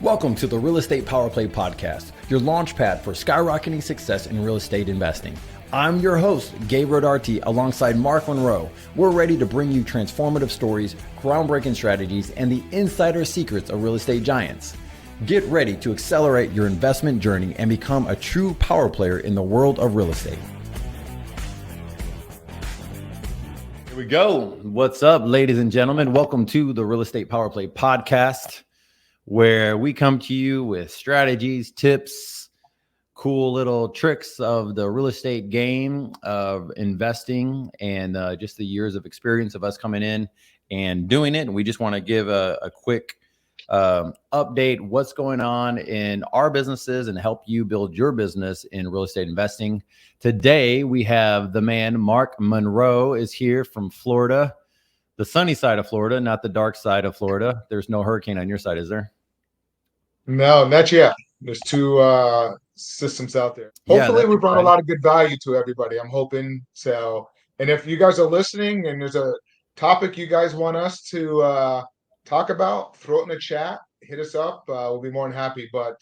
Welcome to the Real Estate Power Play Podcast, your launch pad for skyrocketing success in real estate investing. I'm your host, Gabe Rodarte, alongside Mark Monroe. We're ready to bring you transformative stories, groundbreaking strategies, and the insider secrets of real estate giants. Get ready to accelerate your investment journey and become a true power player in the world of real estate. Here we go. What's up, ladies and gentlemen? Welcome to the Real Estate Power Play Podcast, where we come to you with strategies, tips, cool little tricks of the real estate game of investing, and just the years of experience of us coming in and doing it. And we just want to give a quick update what's going on in our businesses and help you build your business in real estate investing. Today, we have the man, Mark Monroe, is here from Florida, the sunny side of Florida, not the dark side of Florida. There's no hurricane on your side, is there? No, not yet. There's two systems out there. Hopefully, we brought a lot of good value to everybody. I'm hoping so. And if you guys are listening and there's a topic you guys want us to talk about, throw it in the chat, hit us up. We'll be more than happy. But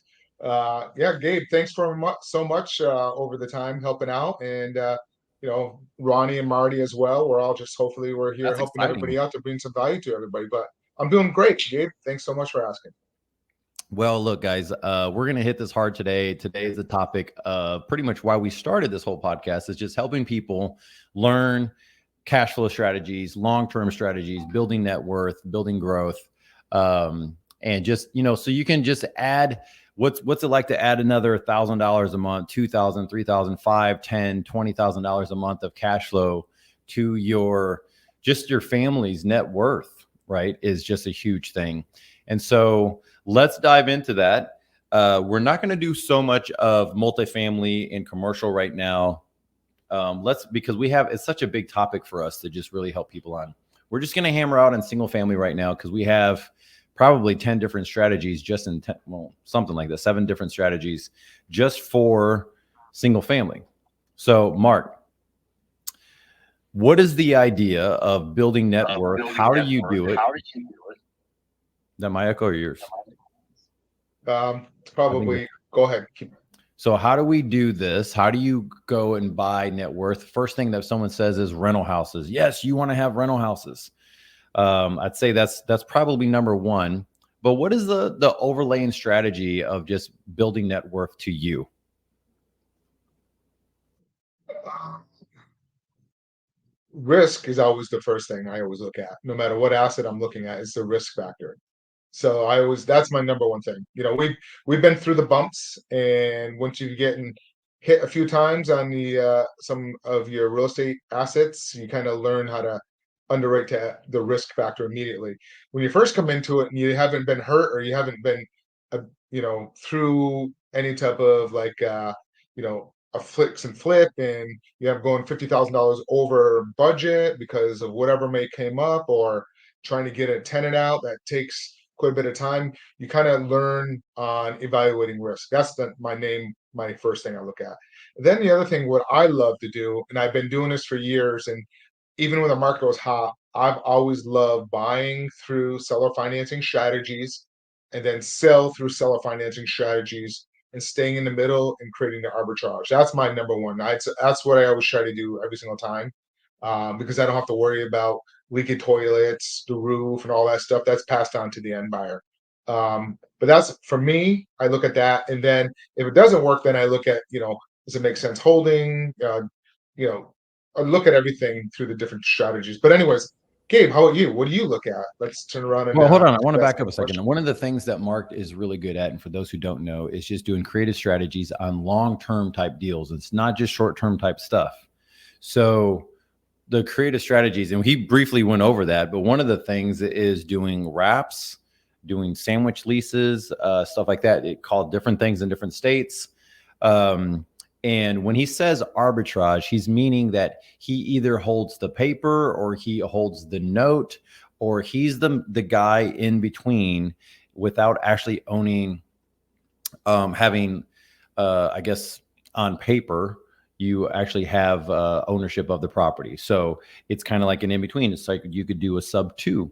yeah, Gabe, thanks so much over the time helping out. And Ronnie and Marty as well. We're all just hopefully we're here helping everybody out to bring some value to everybody. But I'm doing great, Gabe. Thanks so much for asking. Well, look, guys, we're going to hit this hard today. Today is the topic of pretty much why we started this whole podcast, is just helping people learn cash flow strategies, long-term strategies, building net worth, building growth, and just, so you can just add what's it like to add another $1,000 a month, $2,000, $3,000, $5,000, $10,000, $20,000 a month of cash flow to your family's net worth, right? Is just a huge thing. And so let's dive into that. We're not going to do so much of multifamily and commercial right now. Because it's such a big topic for us to just really help people on. We're just going to hammer out on single family right now, because we have probably 10 different strategies something like that, 7 different strategies just for single family. So Mark, what is the idea of building net worth? How do you do it? Is that my echo or yours? Probably. Go ahead. So how do we do this? How do you go and buy net worth? First thing that someone says is rental houses. Yes, you want to have rental houses. I'd say that's probably number one. But what is the overlaying strategy of just building net worth to you? Risk is always the first thing I always look at. No matter what asset I'm looking at, it's the risk factor. So that's my number one thing. We've been through the bumps, and once you get hit a few times on the some of your real estate assets, you kind of learn how to underwrite to the risk factor immediately. When you first come into it and you haven't been hurt, or you haven't been through any type of a fix and flip, and you have going $50,000 over budget because of whatever may came up, or trying to get a tenant out that takes quite a bit of time, you kind of learn on evaluating risk. That's my first thing I look at. Then the other thing, what I love to do, and I've been doing this for years, and even when the market was hot, I've always loved buying through seller financing strategies and then sell through seller financing strategies, and staying in the middle and creating the arbitrage. That's my number one. That's what I always try to do every single time, because I don't have to worry about leaky toilets, the roof, and all that stuff. That's passed on to the end buyer. But that's, for me, I look at that. And then if it doesn't work, then I look at, does it make sense holding? I look at everything through the different strategies. But anyways, Gabe, how about you? What do you look at? Let's turn around and hold on. I want to back up a second. One of the things that Mark is really good at, and for those who don't know, is just doing creative strategies on long-term type deals. It's not just short-term type stuff. So the creative strategies, and he briefly went over that, but one of the things is doing wraps, doing sandwich leases, stuff like that. It called different things in different states. And when he says arbitrage, he's meaning that he either holds the paper, or he holds the note, or he's the guy in between without actually owning, having, I guess on paper, you actually have ownership of the property. So it's kind of like an in-between. It's like you could do a sub 2,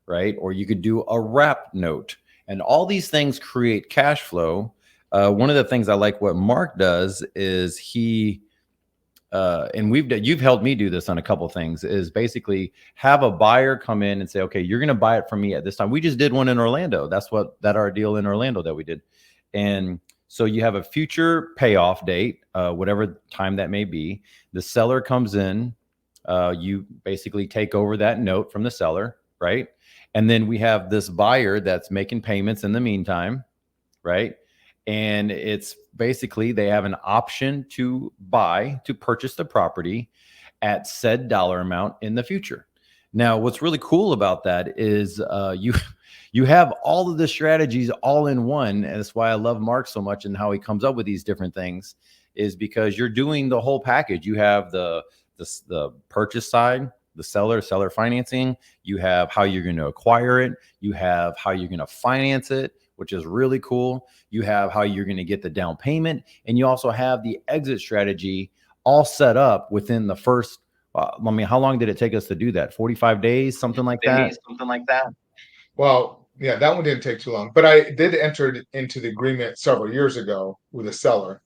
right? Or you could do a wrap note. And all these things create cash flow. One of the things I like what Mark does is and you've helped me do this on a couple of things, is basically have a buyer come in and say, okay, you're going to buy it from me at this time. We just did one in Orlando. That's our deal in Orlando that we did. And so you have a future payoff date, whatever time that may be. The seller comes in, you basically take over that note from the seller, right? And then we have this buyer that's making payments in the meantime, right? And it's basically they have an option to purchase the property at said dollar amount in the future. Now, what's really cool about that is you have all of the strategies all in one. And that's why I love Mark so much and how he comes up with these different things, is because you're doing the whole package. You have the purchase side, the seller financing. You have how you're going to acquire it. You have how you're going to finance it, which is really cool. You have how you're going to get the down payment. And you also have the exit strategy all set up within the first, how long did it take us to do that? 45 days, something like that? Something like that. Well, yeah, that one didn't take too long, but I did enter into the agreement several years ago with a seller.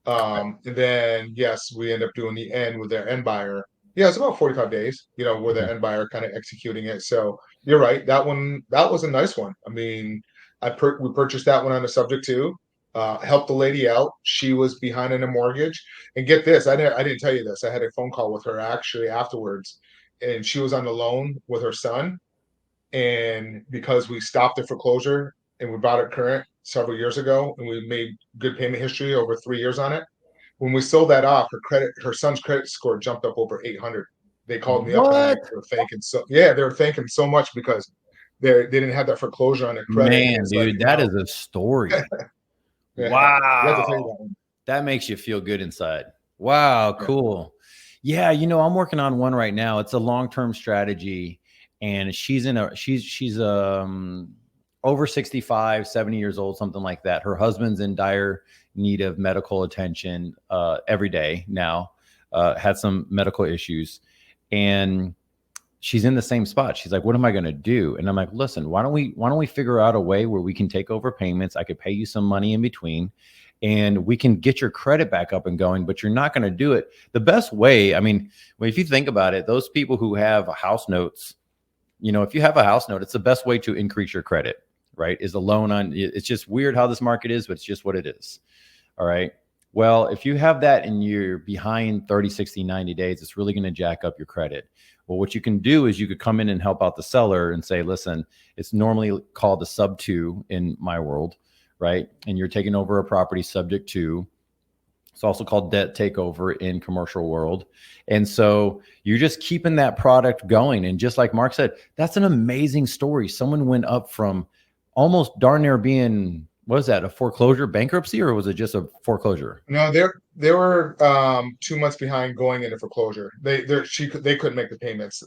And then, yes, we end up doing the end with their end buyer. Yeah, it's about 45 days, where the end buyer kind of executing it. So you're right. That was a nice one. I mean, we purchased that one on a subject to, helped the lady out. She was behind in a mortgage. And get this, I didn't tell you this. I had a phone call with her actually afterwards, and she was on the loan with her son. And because we stopped the foreclosure and we brought it current several years ago, and we made good payment history over 3 years on it, when we sold that off, her son's credit score jumped up over 800. They called me up and they were they were thanking so much because they didn't have that foreclosure on their credit. Man, dude, that is a story. Yeah. Wow. That makes you feel good inside. Wow, cool. Yeah, I'm working on one right now. It's a long-term strategy, and she's over 65, 70 years old, something like that. Her husband's in dire need of medical attention every day now, had some medical issues, and she's in the same spot. She's like, what am I going to do? And I'm like, listen, why don't we figure out a way where we can take over payments? I could pay you some money in between, and we can get your credit back up and going, but you're not going to do it. The best way, if you think about it, those people who have house notes, if you have a house note, it's the best way to increase your credit, right? Is a loan on, it's just weird how this market is, but it's just what it is. All right. Well, if you have that and you're behind 30, 60, 90 days, it's really going to jack up your credit. Well, what you can do is you could come in and help out the seller and say, listen, it's normally called a sub 2 in my world, right? And you're taking over a property subject to. It's also called debt takeover in commercial world. And so you're just keeping that product going. And just like Mark said, that's an amazing story. Someone went up from almost darn near being, what was that, a foreclosure bankruptcy, or was it just a foreclosure? No, they were 2 months behind going into foreclosure. They couldn't make the payments.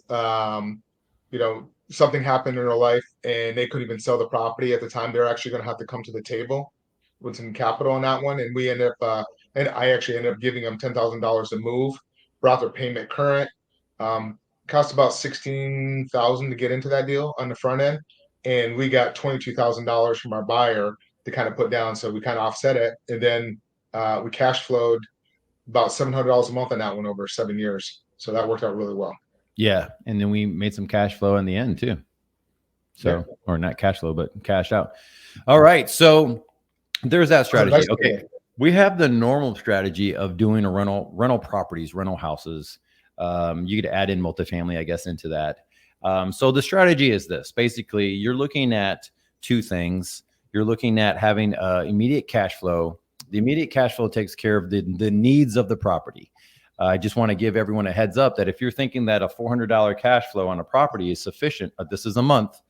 Something happened in her life and they couldn't even sell the property at the time. They're actually going to have to come to the table with some capital on that one. And we ended up, and I actually ended up giving them $10,000 to move, brought their payment current. Cost about $16,000 to get into that deal on the front end. And we got $22,000 from our buyer to kind of put down. So we kind of offset it. And then we cash flowed about $700 a month on that one over 7 years. So that worked out really well. Yeah. And then we made some cash flow in the end too. So, or not cash flow, but cash out. All right. So there's that strategy. Okay. We have the normal strategy of doing a rental properties, rental houses. You could add in multifamily, I guess, into that. So the strategy is this. Basically, you're looking at two things. You're looking at having immediate cash flow. The immediate cash flow takes care of the needs of the property. I just want to give everyone a heads up that if you're thinking that a $400 cash flow on a property is sufficient, this is a month,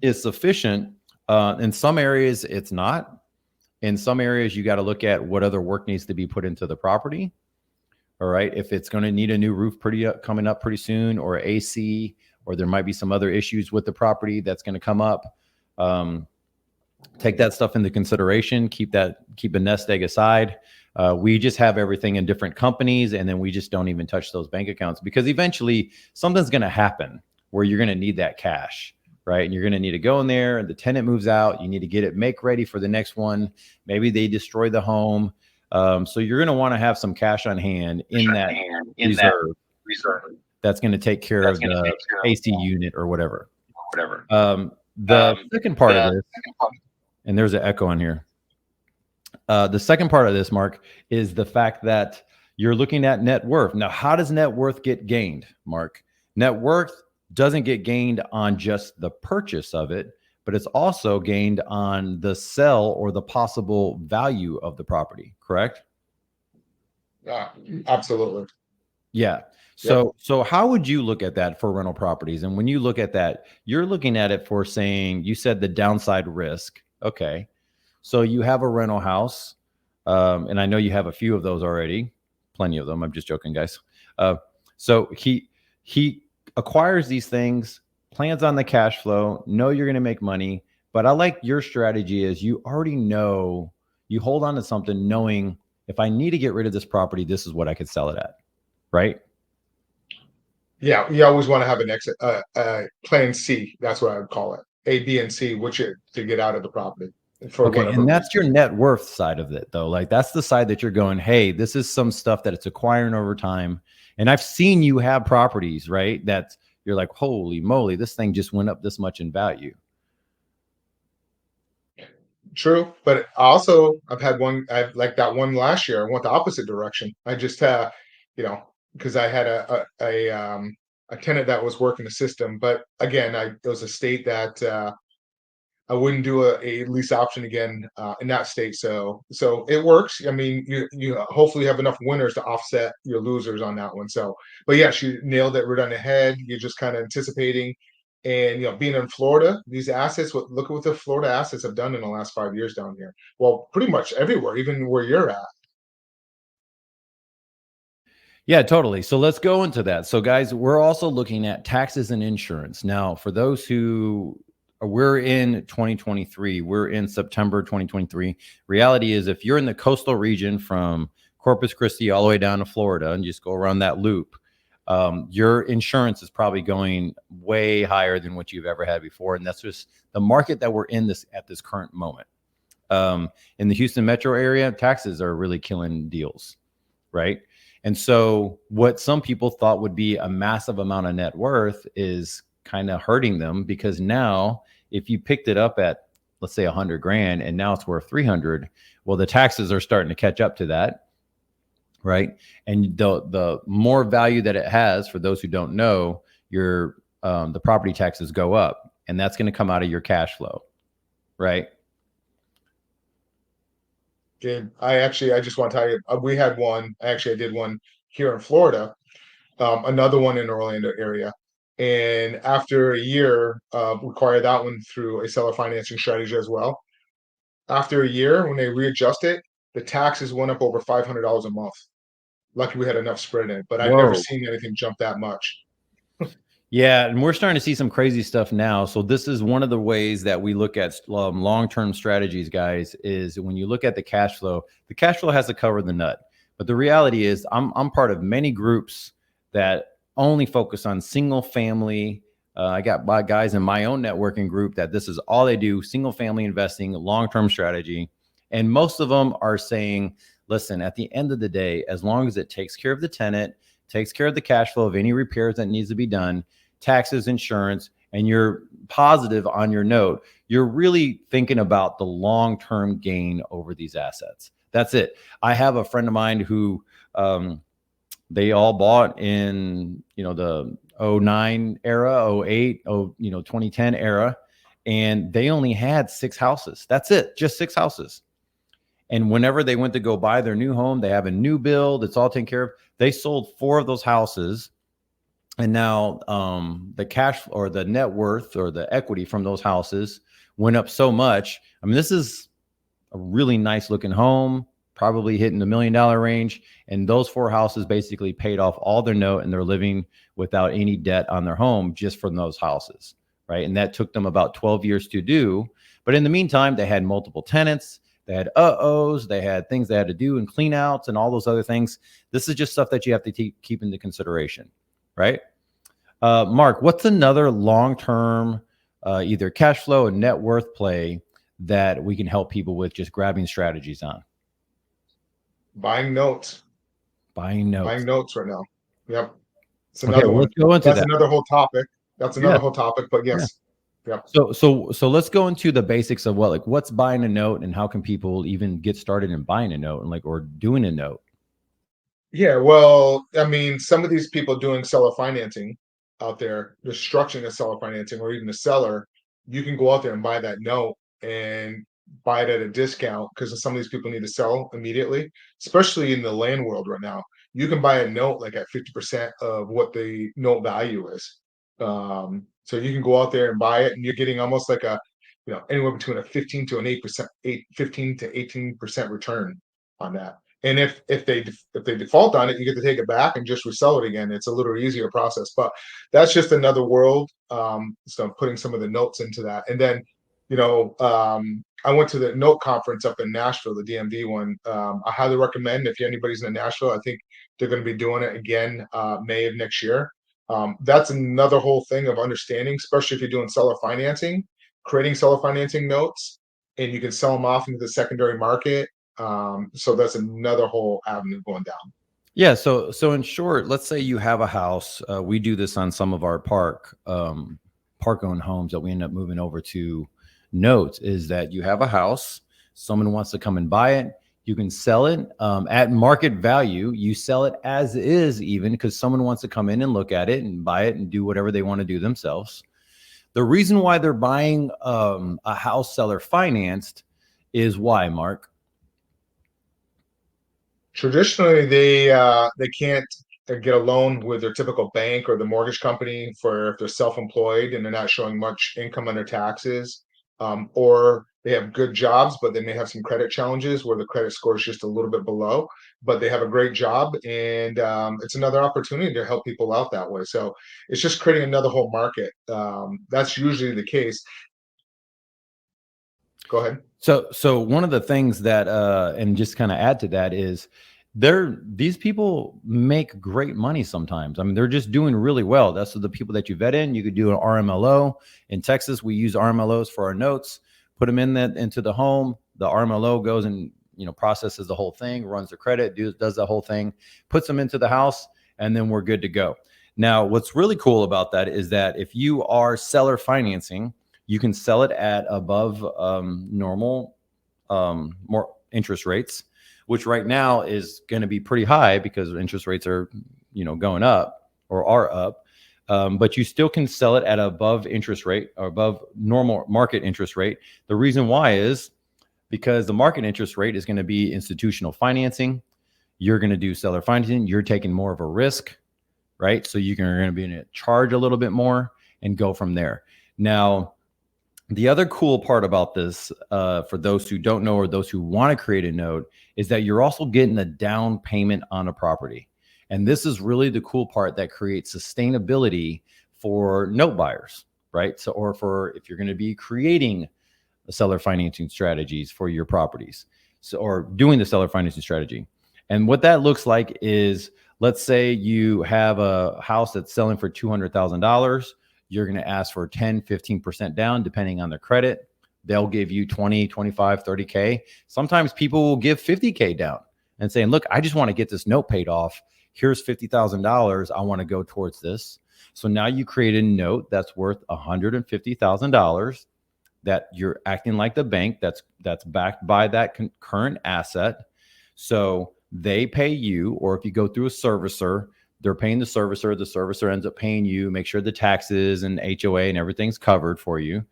is sufficient. In some areas, it's not. In some areas, you got to look at what other work needs to be put into the property. All right. If it's going to need a new roof coming up pretty soon, or AC, or there might be some other issues with the property that's going to come up. Take that stuff into consideration. Keep a nest egg aside. We just have everything in different companies, and then we just don't even touch those bank accounts, because eventually something's going to happen where you're going to need that cash, right? And you're going to need to go in there and the tenant moves out. You need to get it make ready for the next one. Maybe they destroy the home. So you're going to want to have some cash on hand in that reserve that's going to take care of the AC unit or whatever. The second part of this, and there's an echo on here. The second part of this, Mark, is the fact that you're looking at net worth. Now, how does net worth get gained, Mark? Net worth doesn't get gained on just the purchase of it, but it's also gained on the sell or the possible value of the property, correct? Absolutely. Yeah. So how would you look at that for rental properties? And when you look at that, you're looking at it for saying, you said the downside risk. Okay. So you have a rental house, and I know you have a few of those already, plenty of them. I'm just joking, guys. So he acquires these things, plans on the cash flow, know you're going to make money. But I like your strategy is you already know, you hold on to something knowing if I need to get rid of this property, this is what I could sell it at, right? Yeah, you always want to have an exit, plan C. That's what I would call it. A, B, and C, which to get out of the property for Okay, whatever and that's reason. your net worth side of it, though. Like that's the side that you're going, hey, this is some stuff that it's acquiring over time. And I've seen you have properties, right? That you're like, holy moly, this thing just went up this much in value. True, but also I've had one. I've like that one last year. I went the opposite direction. I just, because I had a tenant that was working the system, but again, it was a state that I wouldn't do a lease option again in that state. So it works. I mean, you hopefully have enough winners to offset your losers on that one. So, but yeah, she nailed it right on the head. You're just kind of anticipating, and being in Florida, these assets. Look at what the Florida assets have done in the last 5 years down here. Well, pretty much everywhere, even where you're at. Yeah, totally. So let's go into that. So guys, we're also looking at taxes and insurance. Now, for those who we're in 2023, we're in September 2023. Reality is if you're in the coastal region from Corpus Christi all the way down to Florida and just go around that loop, your insurance is probably going way higher than what you've ever had before. And that's just the market that we're in at this current moment. In the Houston metro area, taxes are really killing deals, right? And so what some people thought would be a massive amount of net worth is kind of hurting them because now if you picked it up at, let's say 100 grand and now it's worth 300, well, the taxes are starting to catch up to that. Right. And the more value that it has, for those who don't know, the property taxes go up, and that's going to come out of your cash flow. Right. Gabe, I just want to tell you, we had one. Actually, I did one here in Florida, another one in the Orlando area. And after a year, acquired that one through a seller financing strategy as well. After a year, when they readjust it, the taxes went up over $500 a month. Lucky we had enough spread in it, but I've never Whoa. seen anything jump that much. Yeah, and we're starting to see some crazy stuff now. So this is one of the ways that we look at long-term strategies, guys, is when you look at the cash flow has to cover the nut. But the reality is I'm part of many groups that only focus on single family. I got guys in my own networking group that this is all they do, single family investing, long-term strategy. And most of them are saying, listen, at the end of the day, as long as it takes care of the tenant, takes care of the cash flow of any repairs that needs to be done, taxes, insurance, and you're positive on your note, you're really thinking about the long-term gain over these assets. That's it. I have a friend of mine who they all bought in, the 09 era, 08, 2010 era, and they only had 6 houses. That's it, just 6 houses. And whenever they went to go buy their new home, they have a new build, it's all taken care of. They sold 4 of those houses. And now the cash or the net worth or the equity from those houses went up so much. I mean, this is a really nice looking home, probably hitting the $1 million range. And those 4 houses basically paid off all their note and they're living without any debt on their home just from those houses. Right. And that took them about 12 years to do. But in the meantime, they had multiple tenants. They had uh-ohs. They had things they had to do and clean outs and all those other things. This is just stuff that you have to keep into consideration. Right. Mark, what's another long-term either cash flow or net worth play that we can help people with just grabbing strategies on? Buying notes. Buying notes. Buying notes right now. Yep. It's Okay, another well, one. let's go into That's that. another whole topic. That's Yeah, another whole topic, but yeah. yes. Yep. So let's go into the basics of what's buying a note and how can people even get started in buying a note and or doing a note. Yeah, well, I mean, some of these people doing seller financing out there, they're structuring a seller financing or even a seller, you can go out there and buy that note and buy it at a discount because some of these people need to sell immediately, especially in the land world right now. You can buy a note like at 50% of what the note value is. So you can go out there and buy it and you're getting almost like anywhere between a 15 to an 8%, 15 to 18% return on that. And if they default on it, you get to take it back and just resell it again. It's a little easier process, but that's just another world. So I'm putting some of the notes into that, and then I went to the note conference up in Nashville, the DMV one. I highly recommend if anybody's in Nashville. I think they're going to be doing it again May of next year. That's another whole thing of understanding, especially if you're doing seller financing, creating seller financing notes, and you can sell them off into the secondary market. So that's another whole avenue going down. Yeah. So in short, let's say you have a house. We do this on some of our park owned homes that we end up moving over to notes. Is that you have a house, someone wants to come and buy it. You can sell it at market value. You sell it as is, even because someone wants to come in and look at it and buy it and do whatever they want to do themselves. The reason why they're buying a house seller financed is why, Mark? Traditionally, they can't get a loan with their typical bank or the mortgage company for if they're self-employed and they're not showing much income on their taxes, or they have good jobs, but they may have some credit challenges where the credit score is just a little bit below, but they have a great job, and it's another opportunity to help people out that way. So it's just creating another whole market. That's usually the case. Go ahead. So one of the things that and just kind of add to that is these people make great money sometimes. I mean, they're just doing really well. That's the people that you vet in. You could do an RMLO. In Texas, we use RMLOs for our notes, put them into the home. The RMLO goes and processes the whole thing, runs the credit, does the whole thing, puts them into the house, and then we're good to go. Now, what's really cool about that is that if you are seller financing, you can sell it at above normal more interest rates, which right now is going to be pretty high because interest rates are going up or are up. But you still can sell it at above interest rate or above normal market interest rate. The reason why is because the market interest rate is going to be institutional financing. You're going to do seller financing. You're taking more of a risk, right? So you're going to be in a charge a little bit more and go from there. Now, the other cool part about this, for those who don't know or those who want to create a note, is that you're also getting a down payment on a property. And this is really the cool part that creates sustainability for note buyers, right? So, or for if you're going to be creating seller financing strategies for your properties, so or doing the seller financing strategy. And what that looks like is, let's say you have a house that's selling for $200,000. You're going to ask for 10, 15% down, depending on their credit. They'll give you 20, 25, 30K. Sometimes people will give 50K down and saying, look, I just want to get this note paid off. Here's $50,000. I want to go towards this. So now you create a note that's worth $150,000 that you're acting like the bank that's backed by that current asset. So they pay you, or if you go through a servicer, they're paying the servicer. The servicer ends up paying you, make sure the taxes and HOA and everything's covered for you.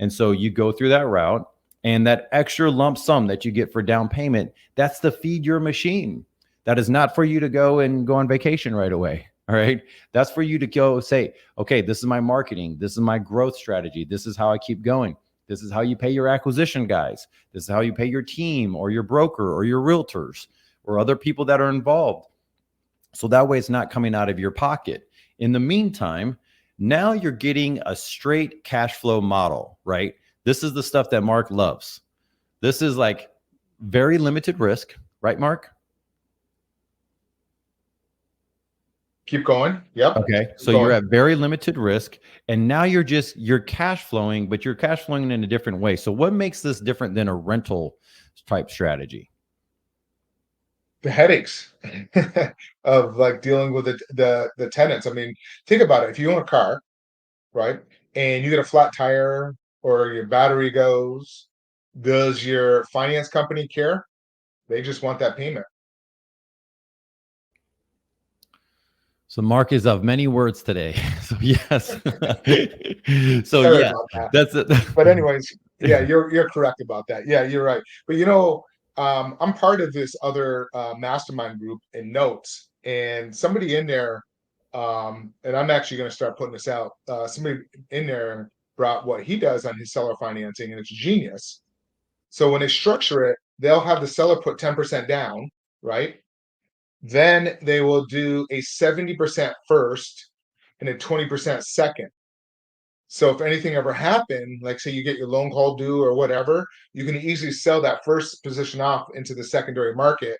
And so you go through that route, and that extra lump sum that you get for down payment, that's to feed your machine. That is not for you to go on vacation right away. All right. That's for you to go say, okay, this is my marketing. This is my growth strategy. This is how I keep going. This is how you pay your acquisition guys. This is how you pay your team or your broker or your realtors or other people that are involved. So that way it's not coming out of your pocket. In the meantime, now you're getting a straight cash flow model, right? This is the stuff that Mark loves. This is like very limited risk, right, Mark? Keep going. Yep. Okay. Keep So you're going. at very limited risk, and now you're cash flowing, but you're cash flowing in a different way. So what makes this different than a rental type strategy? The headaches of like dealing with the tenants. I mean, think about it. If you own a car, right, and you get a flat tire or your battery goes, does your finance company care? They just want that payment. So Mark is of many words today. So yes. So Sorry yeah, about that. that's it. But anyways, yeah, you're correct about that. Yeah, you're right. But I'm part of this other mastermind group in Notes, and somebody in there, and I'm actually going to start putting this out. Somebody in there brought what he does on his seller financing, and it's genius. So when they structure it, they'll have the seller put 10% down, right? Then they will do a 70% first and a 20% second. So if anything ever happened, like say you get your loan call due or whatever, you can easily sell that first position off into the secondary market,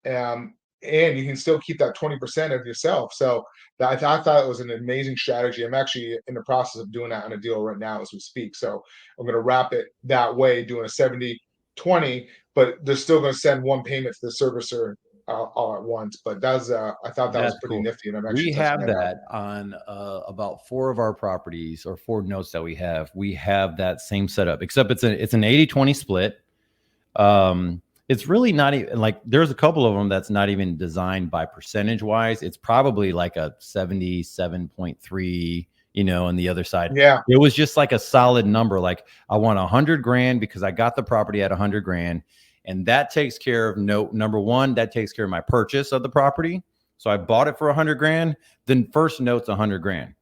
um, and you can still keep that 20% of yourself. So I thought it was an amazing strategy. I'm actually in the process of doing that on a deal right now as we speak. So I'm going to wrap it that way, doing a 70-20, but they're still going to send one payment to the servicer all at once. But I thought that was That's pretty cool. nifty, and I'm actually We testing have that out. that on about four of our properties or four notes that we have. We have that same setup, except it's an 80-20 split. It's really not even like there's a couple of them that's not even designed by percentage wise. It's probably like a 77.3, on the other side. Yeah, It was just like a solid number. Like I want 100 grand because I got the property at 100 grand. And that takes care of note number one, that takes care of my purchase of the property. So I bought it for 100 grand. Then first note's 100 grand,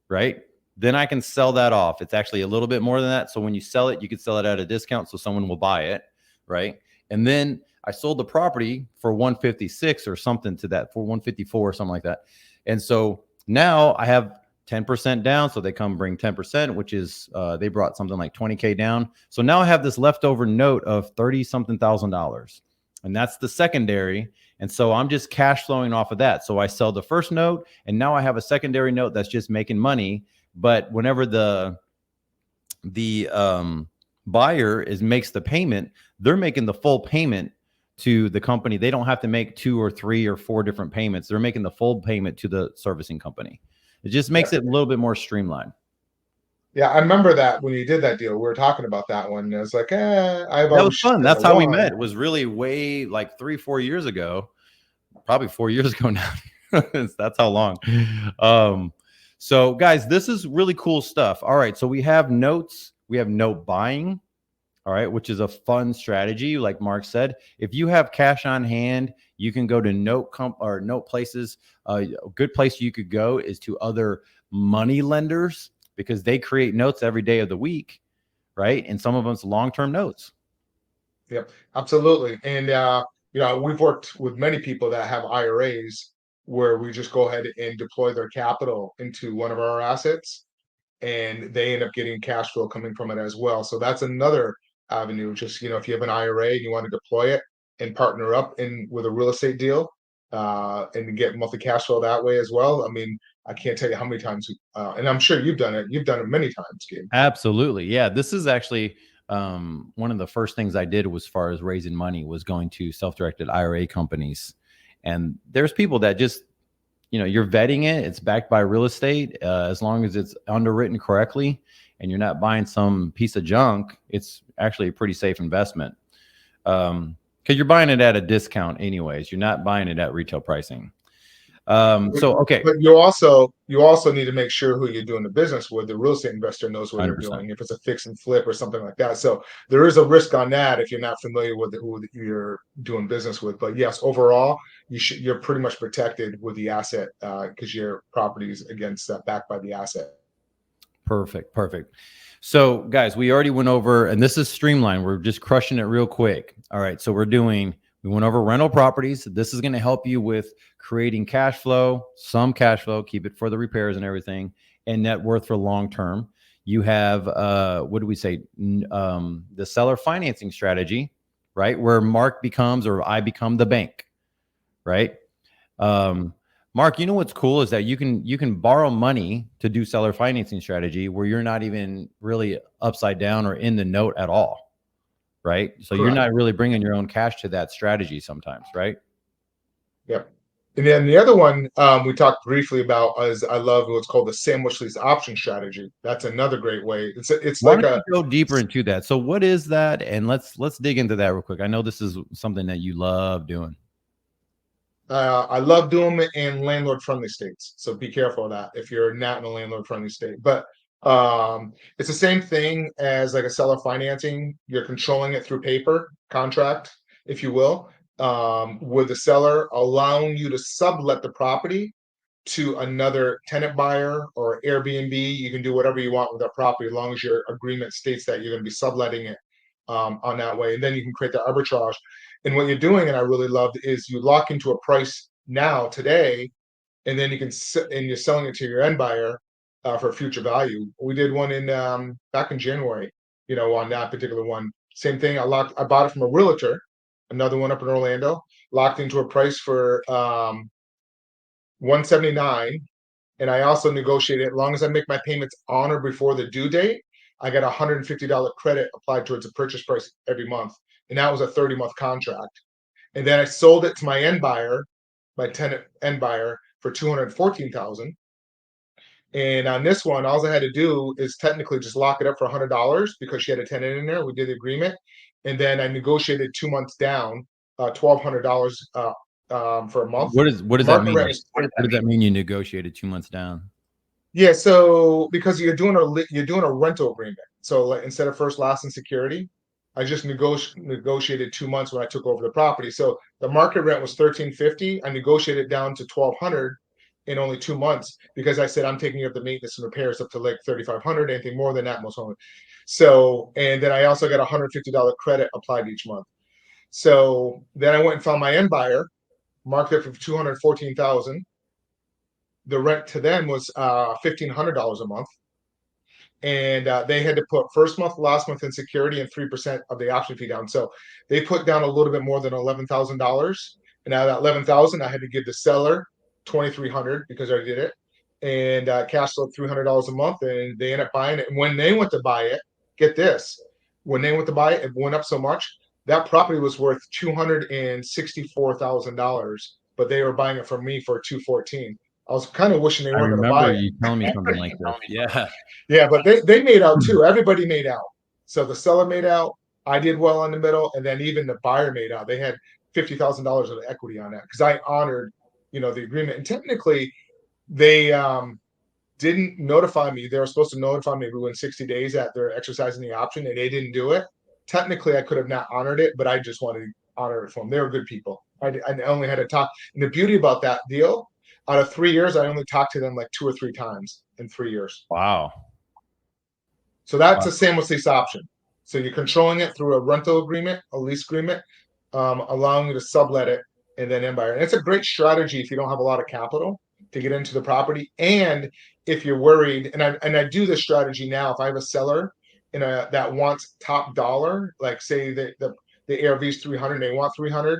right? Then I can sell that off. It's actually a little bit more than that. So when you sell it, you can sell it at a discount so someone will buy it, right? And then I sold the property for 156 or something to that, for 154 or something like that. And so now I have 10% down. So they come bring 10%, which is they brought something like 20K down. So now I have this leftover note of 30 something $1,000. And that's the secondary. And so I'm just cash flowing off of that. So I sell the first note and now I have a secondary note that's just making money. But whenever the buyer makes the payment, they're making the full payment to the company. They don't have to make 2 or 3 or 4 different payments. They're making the full payment to the servicing company. It just yeah. makes it a little bit more streamlined. Yeah, I remember that when you did that deal, we were talking about that one. And I was like, I've That was always fun. as That's a how we one. met. It was really way like 3, 4 years ago, probably 4 years ago now. That's how long. So guys, this is really cool stuff. All right. So we have notes, we have note buying. All right, which is a fun strategy. Like Mark said, if you have cash on hand, you can go to note places. A good place you could go is to other money lenders because they create notes every day of the week, right? And some of them's long-term notes. Yep, absolutely. And we've worked with many people that have IRAs where we just go ahead and deploy their capital into one of our assets, and they end up getting cash flow coming from it as well. So that's another avenue. Just if you have an IRA and you want to deploy it and partner up in with a real estate deal, and get monthly cash flow that way as well. I mean, I can't tell you how many times, and I'm sure you've done it. You've done it many times, Gabe. Absolutely. Yeah. This is actually one of the first things I did was, as far as raising money, was going to self-directed IRA companies. And there's people that just, you're vetting it. It's backed by real estate. As long as it's underwritten correctly and you're not buying some piece of junk, it's actually a pretty safe investment. Because you're buying it at a discount anyways. You're not buying it at retail pricing. Okay. But you also need to make sure who you're doing the business with. The real estate investor knows what they're 100%. doing. If it's a fix and flip or something like that, so there is a risk on that if you're not familiar with who you're doing business with. But yes, overall, you're pretty much protected with the asset because your property is against backed by the asset. Perfect. Perfect. So, guys, we already went over, and this is streamlined. We're just crushing it real quick. All right. So, we went over rental properties. This is going to help you with creating cash flow, some cash flow, keep it for the repairs and everything, and net worth for long term. You have, what do we say? The seller financing strategy, right? Where Mark becomes, or I become, the bank, right? Mark, you know what's cool is that you can borrow money to do seller financing strategy where you're not even really upside down or in the note at all, right? So you're Correct. not really bringing your own cash to that strategy sometimes, right? Yep. And then the other one we talked briefly about is I love what's called the sandwich lease option strategy. That's another great way. It's Why like don't a you go deeper into that? So what is that? And let's dig into that real quick. I know this is something that you love doing. I love doing it in landlord friendly states. So be careful of that if you're not in a landlord friendly state. But it's the same thing as like a seller financing. You're controlling it through paper contract, if you will, with the seller allowing you to sublet the property to another tenant buyer or Airbnb. You can do whatever you want with that property as long as your agreement states that you're going to be subletting it on that way. And then you can create the arbitrage. And what you're doing, and I really loved, is you lock into a price now today, and then you can and you're selling it to your end buyer for future value. We did one in back in January, on that particular one. Same thing. I bought it from a realtor, another one up in Orlando, locked into a price for 179, and I also negotiated, as long as I make my payments on or before the due date, I got a $150 credit applied towards the purchase price every month. And that was a 30-month contract. And then I sold it to my end buyer, my tenant end buyer, for 214,000. And on this one, all I had to do is technically just lock it up for $100 because she had a tenant in there. We did the agreement, and then I negotiated 2 months down, $1,200 for a month. What The does that market mean? rent was What does that mean you negotiated 2 months down? Yeah, so because you're doing a rental agreement. So like instead of first, last, and security, I just negotiated 2 months when I took over the property. So the market rent was 1350. I negotiated down to 1200 in only 2 months because I said I'm taking up the maintenance and repairs up to like 3500. Anything more than that, most only. So and then I also got a $150 credit applied each month. So then I went and found my end buyer, marked it for 214,000. The rent to them was $1,500 a month, and they had to put first month, last month in security and 3% of the option fee down. So they put down a little bit more than $11,000, and out of that 11,000, I had to give the seller 2,300 because I did it, and cash flowed $300 a month, and they ended up buying it. And when they went to buy it, get this, when they went to buy it, it went up so much that property was worth $264,000, but they were buying it from me for 214. I was kind of wishing they I weren't going to remember buy it. you telling me something like this. Yeah. Yeah, but they made out too. Everybody made out. So the seller made out. I did well in the middle, and then even the buyer made out. They had $50,000 of equity on that because I honored, the agreement. And technically, they didn't notify me. They were supposed to notify me within 60 days that they're exercising the option, and they didn't do it. Technically, I could have not honored it, but I just wanted to honor it for them. They were good people. I only had to talk. And the beauty about that deal, out of 3 years, I only talked to them like 2 or 3 times in 3 years. Wow. So that's Wow. a sandwich lease option. So you're controlling it through a rental agreement, a lease agreement, allowing you to sublet it and then end buyer. And it's a great strategy if you don't have a lot of capital to get into the property. And if you're worried, and I do this strategy now, if I have a seller that wants top dollar, like say the ARV is 300, they want 300,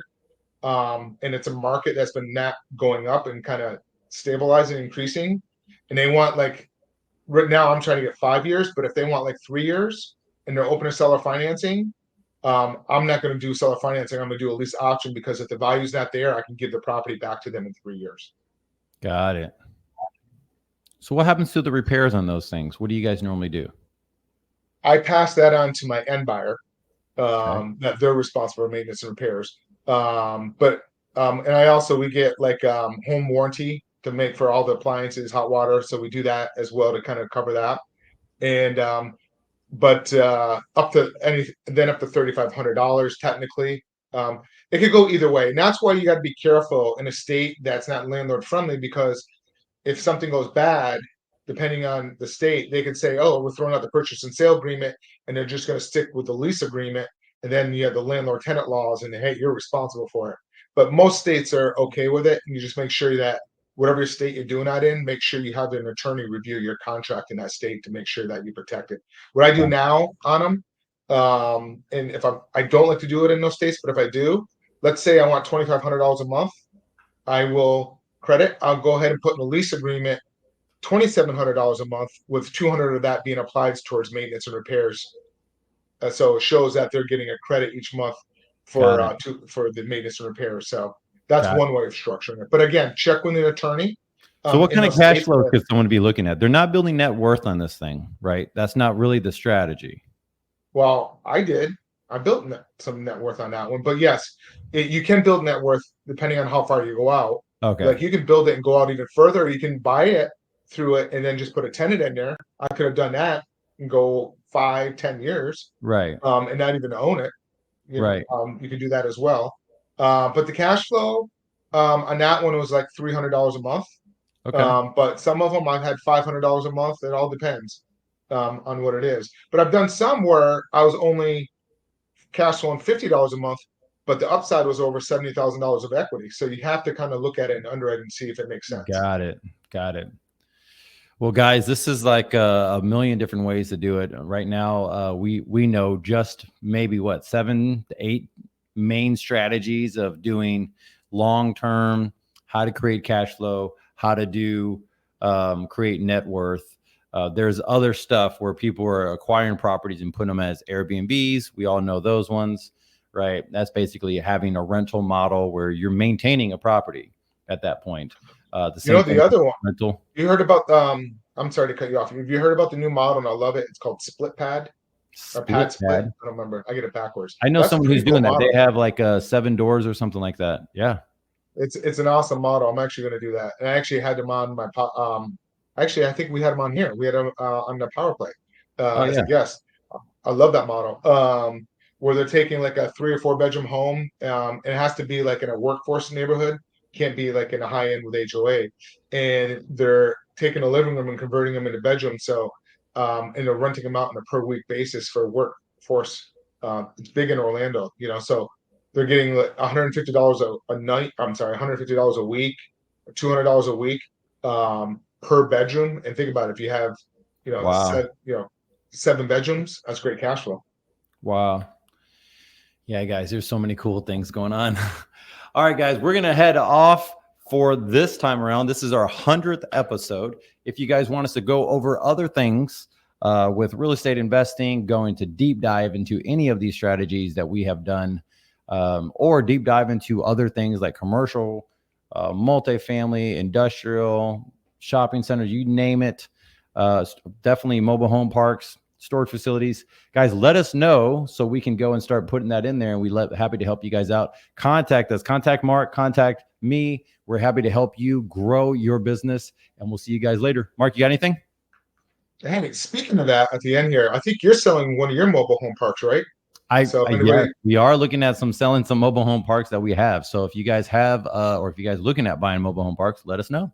and it's a market that's been not going up and kind of stabilizing, increasing, and they want like right now I'm trying to get 5 years, but if they want like 3 years and they're open to seller financing, I'm not going to do seller financing. I'm going to do a lease option because if the value's not there, I can give the property back to them in 3 years. Got it. So what happens to the repairs on those things? What do you guys normally do? I pass that on to my end buyer, Okay. that they're responsible for maintenance and repairs. But and I also we get like home warranty to make for all the appliances, hot water. So we do that as well to kind of cover that. And but up to $3,500 technically. It could go either way, and that's why you got to be careful in a state that's not landlord friendly, because if something goes bad, depending on the state, they could say, "Oh, we're throwing out the purchase and sale agreement," and they're just going to stick with the lease agreement, and then you have the landlord tenant laws, and hey, you're responsible for it. But most states are okay with it, and you just make sure that whatever state you're doing that in, make sure you have an attorney review your contract in that state to make sure that you protect it. What I do now on them, and if I don't like to do it in those states, but if I do, let's say I want $2,500 a month, I will credit, I'll go ahead and put in a lease agreement $2,700 a month, with 200 of that being applied towards maintenance and repairs. So it shows that they're getting a credit each month Got it. for the maintenance and repairs. So that's Got it. one way of structuring it. But again, check with an attorney. So what In kind of those cash states flow where, could someone be looking at? They're not building net worth on this thing, right? That's not really the strategy. well, I did. I built some net worth on that one. But yes, you can build net worth depending on how far you go out. Okay. Like you can build it and go out even further. Or you can buy it through it and then just put a tenant in there. I could have done that and go 5, 10 years, Right. and not even own it. Right. You could do that as well. But the cash flow on that one was like $300 a month. Okay. But some of them I've had $500 a month. It all depends on what it is. But I've done some where I was only cash flowing $50 a month, but the upside was over $70,000 of equity. So you have to kind of look at it and underwrite and see if it makes sense. Got it. Got it. Well, guys, this is like a million different ways to do it. Right now, we know just maybe 7 to 8 main strategies of doing long-term, how to create cash flow, how to do create net worth. There's other stuff where people are acquiring properties and putting them as Airbnbs. We all know those ones, right? That's basically having a rental model where you're maintaining a property at that point. The other one, rental. you heard about, I'm sorry to cut you off. Have you heard about the new model? And I love it. It's called Split Pad or Pad Split. I don't remember. I get it backwards. I know someone who's doing that. Model. They have like 7 doors or something like that. Yeah. It's an awesome model. I'm actually going to do that. And I actually had them on my, actually, I think we had them on here. We had them on the power play as a guest. I love that model. Where they're taking like a 3 or 4 bedroom home. It has to be like in a workforce neighborhood. Can't be like in a high end with HOA. And they're taking a living room and converting them into bedrooms. So, and they're renting them out on a per week basis for workforce. It's big in Orlando, so they're getting like $150 a night. I'm sorry, $150 a week, $200 a week per bedroom. And think about it, if you have, Wow. 7 bedrooms, that's great cash flow. Wow. Yeah, guys, there's so many cool things going on. All right, guys, we're going to head off for this time around. This is our 100th episode. If you guys want us to go over other things with real estate investing, going to deep dive into any of these strategies that we have done, or deep dive into other things like commercial, multifamily, industrial, shopping centers, you name it, definitely mobile home parks, storage facilities, guys, let us know so we can go and start putting that in there. And happy to help you guys out. Contact us, contact Mark, contact me. We're happy to help you grow your business, and we'll see you guys later. Mark, you got anything? Hey, speaking of that, at the end here, I think you're selling one of your mobile home parks, right? Yeah, we are looking at selling some mobile home parks that we have. So if you guys have, or if you guys looking at buying mobile home parks, let us know.